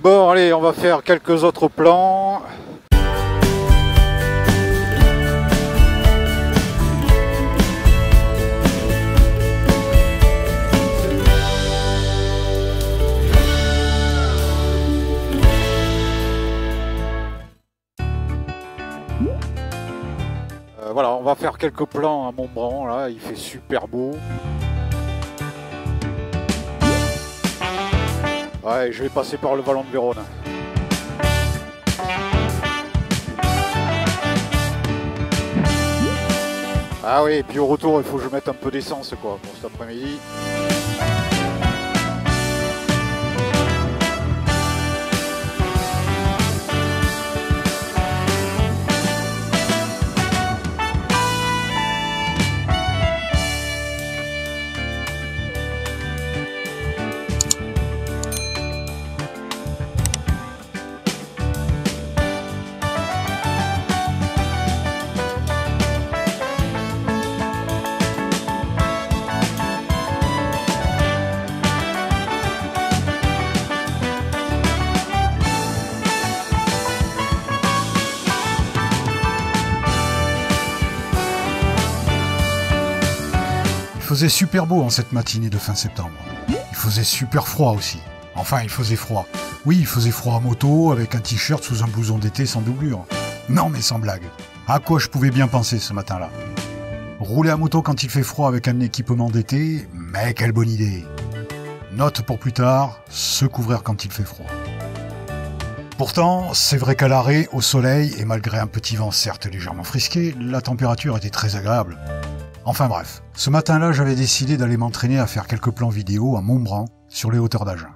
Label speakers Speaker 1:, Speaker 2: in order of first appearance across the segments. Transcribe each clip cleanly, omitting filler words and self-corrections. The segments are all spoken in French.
Speaker 1: Bon, allez, on va faire quelques autres plans. Voilà, on va faire quelques plans à Montbran, là, il fait super beau. Ouais, je vais passer par le Vallon de Vérone. Ah oui, et puis au retour, il faut que je mette un peu d'essence, quoi, pour cet après-midi.
Speaker 2: Il faisait super beau en cette matinée de fin septembre. Il faisait super froid aussi. Enfin, il faisait froid. Oui, il faisait froid à moto, avec un t-shirt sous un blouson d'été sans doublure. Non mais sans blague. À quoi je pouvais bien penser ce matin-là? Rouler à moto quand il fait froid avec un équipement d'été, mais quelle bonne idée. Note pour plus tard, se couvrir quand il fait froid. Pourtant, c'est vrai qu'à l'arrêt, au soleil, et malgré un petit vent certes légèrement frisqué, la température était très agréable. Enfin bref, ce matin-là, j'avais décidé d'aller m'entraîner à faire quelques plans vidéo à Montbran, sur les hauteurs d'Agen.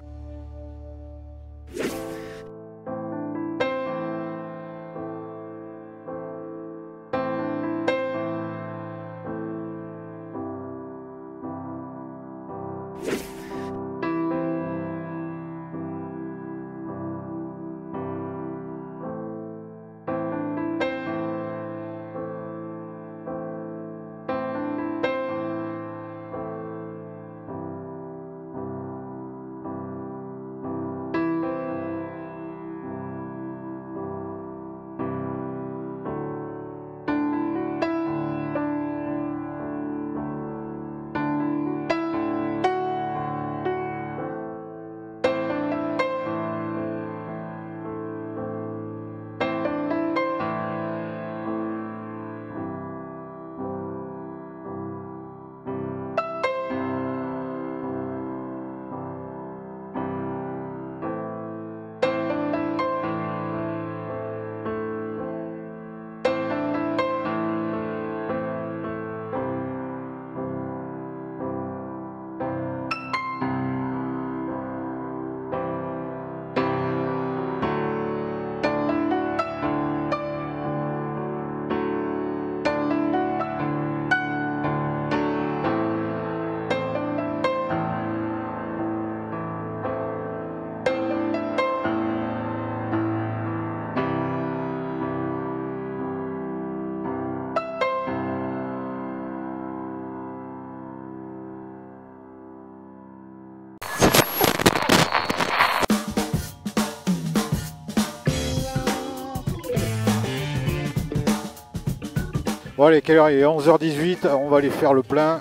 Speaker 1: Bon allez, quelle heure il est? 11h18, on va aller faire le plein.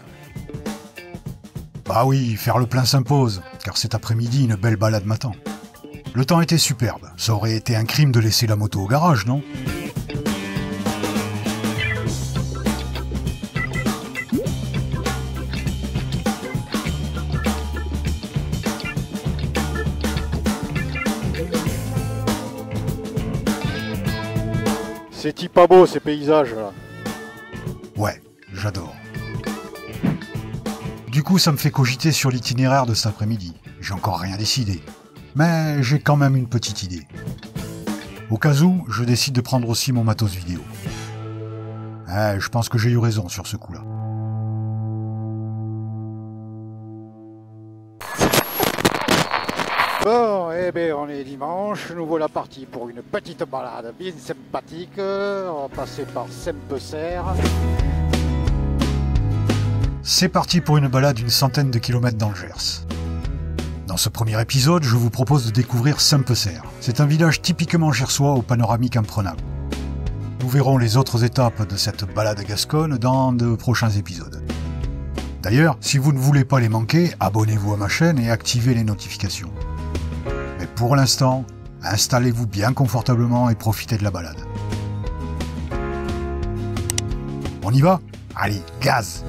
Speaker 2: Bah oui, faire le plein s'impose, car cet après-midi, une belle balade m'attend. Le temps était superbe, ça aurait été un crime de laisser la moto au garage, non?
Speaker 1: C'est pas beau ces paysages là.
Speaker 2: Ouais, j'adore. Du coup, ça me fait cogiter sur l'itinéraire de cet après-midi. J'ai encore rien décidé. Mais j'ai quand même une petite idée. Au cas où, je décide de prendre aussi mon matos vidéo. Je pense que j'ai eu raison sur ce coup-là.
Speaker 1: Bon, eh bien on est dimanche, nous voilà partis pour une petite balade bien sympathique. On va passer par Saint-Pecer.
Speaker 2: C'est parti pour une balade d'une centaine de kilomètres dans le Gers. Dans ce premier épisode, je vous propose de découvrir Saint-Pecer. C'est un village typiquement gersois au panoramique imprenable. Nous verrons les autres étapes de cette balade gasconne dans de prochains épisodes. D'ailleurs, si vous ne voulez pas les manquer, abonnez-vous à ma chaîne et activez les notifications. Mais pour l'instant, installez-vous bien confortablement et profitez de la balade. On y va? Allez, gaz!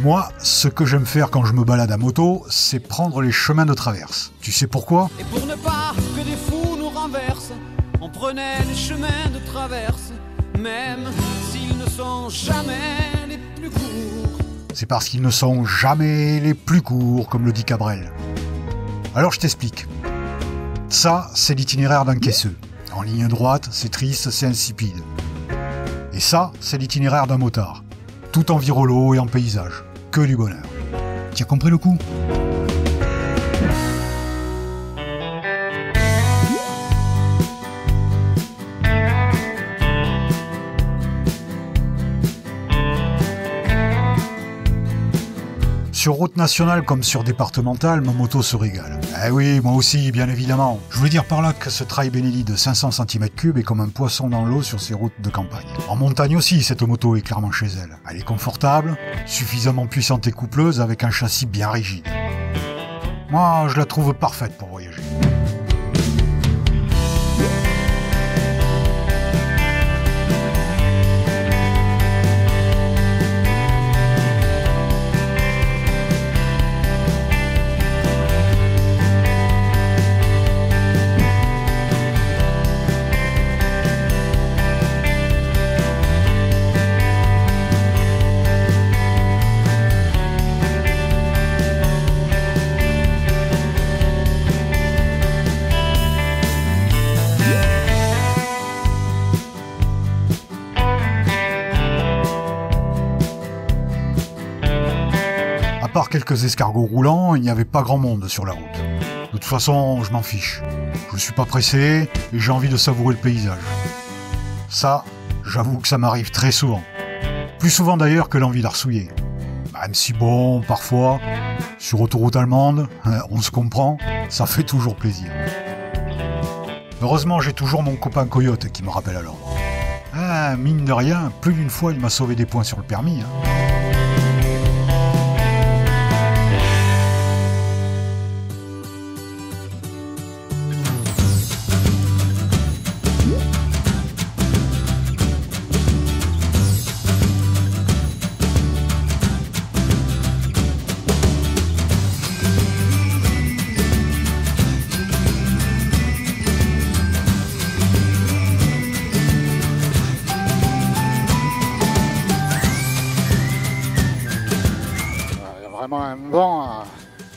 Speaker 2: Moi, ce que j'aime faire quand je me balade à moto, c'est prendre les chemins de traverse. Tu sais pourquoi?
Speaker 3: Et pour ne pas que des fous nous renversent, on prenait les chemins de traverse, même s'ils ne sont jamais les plus courts.
Speaker 2: C'est parce qu'ils ne sont jamais les plus courts, comme le dit Cabrel. Alors je t'explique. Ça, c'est l'itinéraire d'un caisseux. En ligne droite, c'est triste, c'est insipide. Et ça, c'est l'itinéraire d'un motard. Tout en virolo et en paysage. Que du bonheur. Tu as compris le coup? Sur route nationale comme sur départementale, ma moto se régale. Eh oui, moi aussi, bien évidemment. Je voulais dire par là que ce Trail Benelli de 500 cm3 est comme un poisson dans l'eau sur ces routes de campagne. En montagne aussi, cette moto est clairement chez elle. Elle est confortable, suffisamment puissante et coupleuse avec un châssis bien rigide. Moi, je la trouve parfaite pour voyager. À part quelques escargots roulants, il n'y avait pas grand monde sur la route. De toute façon, je m'en fiche. Je suis pas pressé et j'ai envie de savourer le paysage. Ça, j'avoue que ça m'arrive très souvent. Plus souvent d'ailleurs que l'envie d'arsouiller. Même si bon, parfois, sur autoroute allemande, on se comprend, ça fait toujours plaisir. Heureusement, j'ai toujours mon copain Coyote qui me rappelle à l'ordre. Ah, mine de rien, plus d'une fois il m'a sauvé des points sur le permis.
Speaker 1: Vraiment un vent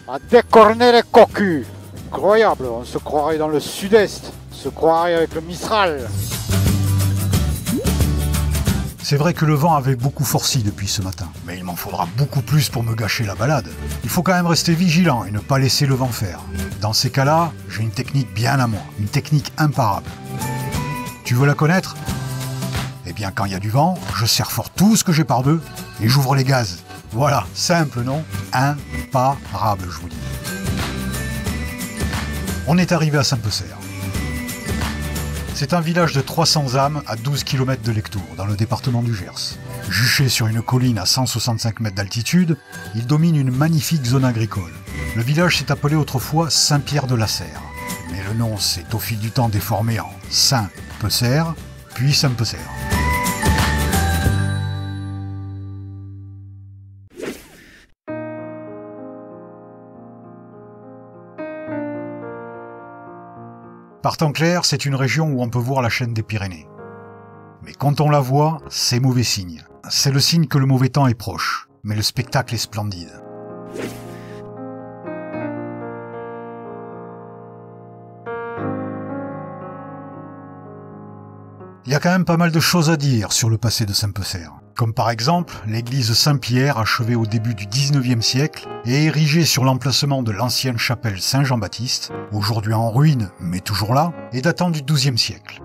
Speaker 1: à décorner les cocus. Incroyable, on se croirait dans le sud-est, on se croirait avec le Mistral.
Speaker 2: C'est vrai que le vent avait beaucoup forci depuis ce matin, mais il m'en faudra beaucoup plus pour me gâcher la balade. Il faut quand même rester vigilant et ne pas laisser le vent faire. Dans ces cas-là, j'ai une technique bien à moi, une technique imparable. Tu veux la connaître? Eh bien, quand il y a du vent, je serre fort tout ce que j'ai par deux et j'ouvre les gaz. Voilà, simple, non? Imparable, je vous dis. On est arrivé à Saint-Pecer. C'est un village de 300 âmes à 12 km de Lectoure, dans le département du Gers. Juché sur une colline à 165 mètres d'altitude, il domine une magnifique zone agricole. Le village s'est appelé autrefois Saint-Pierre-de-la-Serre, mais le nom s'est au fil du temps déformé en Saint-Pecer, puis Saint-Pecer. Par temps clair, c'est une région où on peut voir la chaîne des Pyrénées. Mais quand on la voit, c'est mauvais signe. C'est le signe que le mauvais temps est proche, mais le spectacle est splendide. Il y a quand même pas mal de choses à dire sur le passé de Saint-Pecer. Comme par exemple l'église Saint-Pierre achevée au début du 19e siècle et érigée sur l'emplacement de l'ancienne chapelle Saint-Jean-Baptiste, aujourd'hui en ruine mais toujours là, et datant du 12e siècle.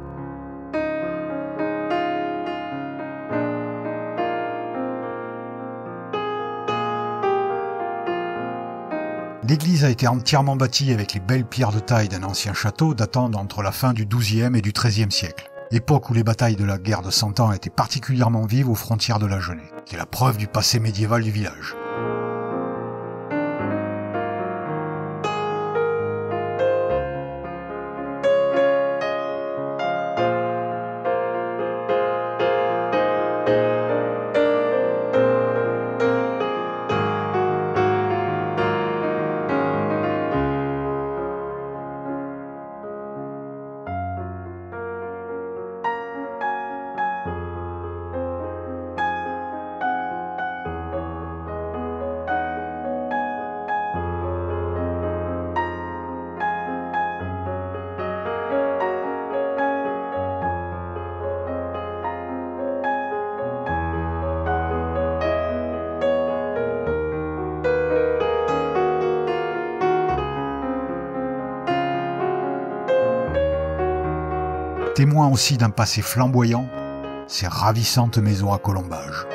Speaker 2: L'église a été entièrement bâtie avec les belles pierres de taille d'un ancien château datant d'entre la fin du XIIe et du XIIIe siècle, époque où les batailles de la guerre de 100 ans étaient particulièrement vives aux frontières de la Genée. C'est la preuve du passé médiéval du village. Témoin aussi d'un passé flamboyant, ces ravissantes maisons à colombages.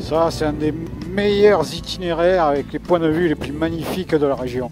Speaker 1: Ça, c'est un des meilleurs itinéraires avec les points de vue les plus magnifiques de la région.